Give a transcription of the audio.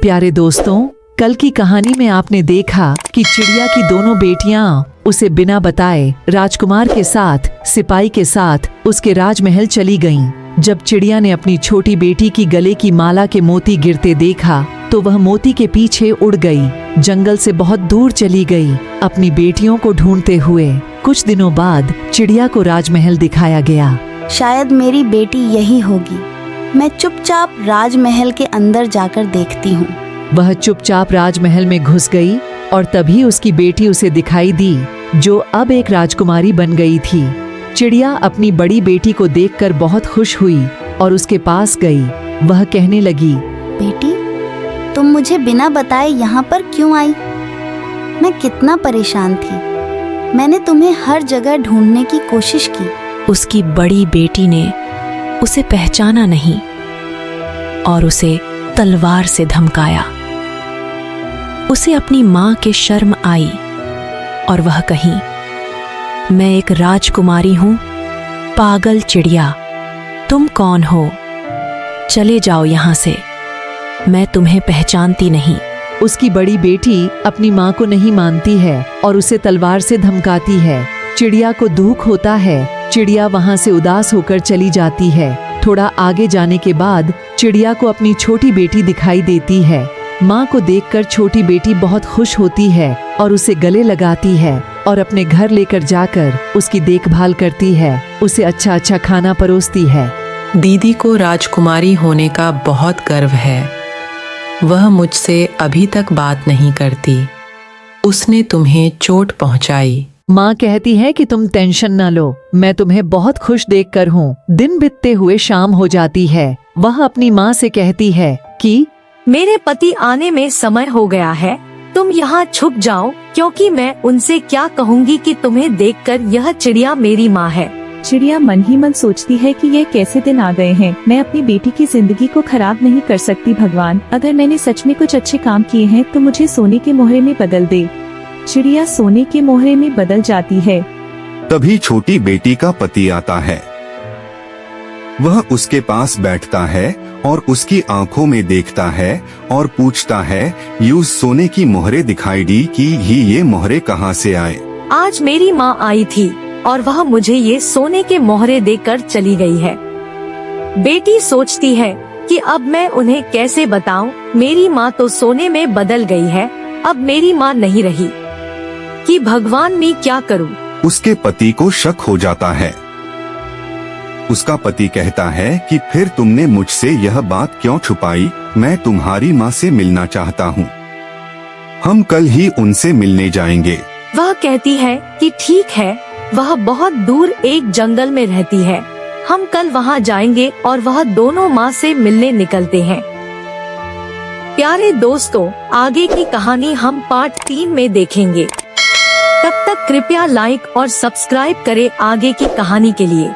प्यारे दोस्तों, कल की कहानी में आपने देखा कि चिड़िया की दोनों बेटियां उसे बिना बताए राजकुमार के साथ सिपाही के साथ उसके राजमहल चली गईं। जब चिड़िया ने अपनी छोटी बेटी की गले की माला के मोती गिरते देखा तो वह मोती के पीछे उड़ गई, जंगल से बहुत दूर चली गई, अपनी बेटियों को ढूंढते हुए। कुछ दिनों बाद चिड़िया को राजमहल दिखाया गया। शायद मेरी बेटी यही होगी। मैं चुपचाप राजमहल के अंदर जाकर देखती हूँ। वह चुपचाप राजमहल में घुस गई और तभी उसकी बेटी उसे दिखाई दी, जो अब एक राजकुमारी बन गई थी। चिड़िया अपनी बड़ी बेटी को देखकर बहुत खुश हुई और उसके पास गई। वह कहने लगी, बेटी, तुम मुझे बिना बताए यहाँ पर क्यों आई? मैं कितना परेशान थी। मैंने तुम्हें हर जगह ढूंढने की कोशिश की। उसकी बड़ी बेटी ने उसे पहचाना नहीं और उसे तलवार से धमकाया। उसे अपनी माँ के शर्म आई और वह कही, मैं एक राजकुमारी हूँ। पागल चिड़िया, तुम कौन हो? चले जाओ यहाँ से, मैं तुम्हें पहचानती नहीं। उसकी बड़ी बेटी अपनी माँ को नहीं मानती है और उसे तलवार से धमकाती है। चिड़िया को दुख होता है। चिड़िया वहाँ से उदास होकर चली जाती है। थोड़ा आगे जाने के बाद चिड़िया को अपनी छोटी बेटी दिखाई देती है। माँ को देखकर छोटी बेटी बहुत खुश होती है और उसे गले लगाती है और अपने घर लेकर जाकर उसकी देखभाल करती है। उसे अच्छा अच्छा खाना परोसती है। दीदी को राजकुमारी होने का बहुत गर्व है। वह मुझसे अभी तक बात नहीं करती। उसने तुम्हें चोट पहुंचाई। माँ कहती है कि तुम टेंशन न लो, मैं तुम्हें बहुत खुश देखकर हूँ। दिन बीतते हुए शाम हो जाती है। वह अपनी माँ से कहती है कि मेरे पति आने में समय हो गया है, तुम यहाँ छुप जाओ, क्योंकि मैं उनसे क्या कहूँगी कि तुम्हें देखकर यह चिड़िया मेरी माँ है। चिड़िया मन ही मन सोचती है कि ये कैसे दिन आ गए हैं। मैं अपनी बेटी की जिंदगी को खराब नहीं कर सकती। भगवान, अगर मैंने सच में कुछ अच्छे काम किए हैं तो मुझे सोने के मोहरे में बदल दे। चिड़िया सोने के मोहरे में बदल जाती है। तभी छोटी बेटी का पति आता है। वह उसके पास बैठता है और उसकी आंखों में देखता है और पूछता है, यूं सोने की मोहरे दिखाई दी कि ये मोहरे कहाँ से आए? आज मेरी माँ आई थी और वह मुझे ये सोने के मोहरे देकर चली गई है। बेटी सोचती है कि अब मैं उन्हें कैसे बताऊं, मेरी माँ तो सोने में बदल गई है, अब मेरी माँ नहीं रही, कि भगवान मैं क्या करूं? उसके पति को शक हो जाता है। उसका पति कहता है कि फिर तुमने मुझसे यह बात क्यों छुपाई? मैं तुम्हारी माँ से मिलना चाहता हूँ। हम कल ही उनसे मिलने जाएंगे। वह कहती है कि ठीक है, वह बहुत दूर एक जंगल में रहती है, हम कल वहाँ जाएंगे और वह दोनों माँ से मिलने निकलते हैं। प्यारे दोस्तों, आगे की कहानी हम पार्ट 3 में देखेंगे। तब तक कृपया लाइक और सब्सक्राइब करें आगे की कहानी के लिए।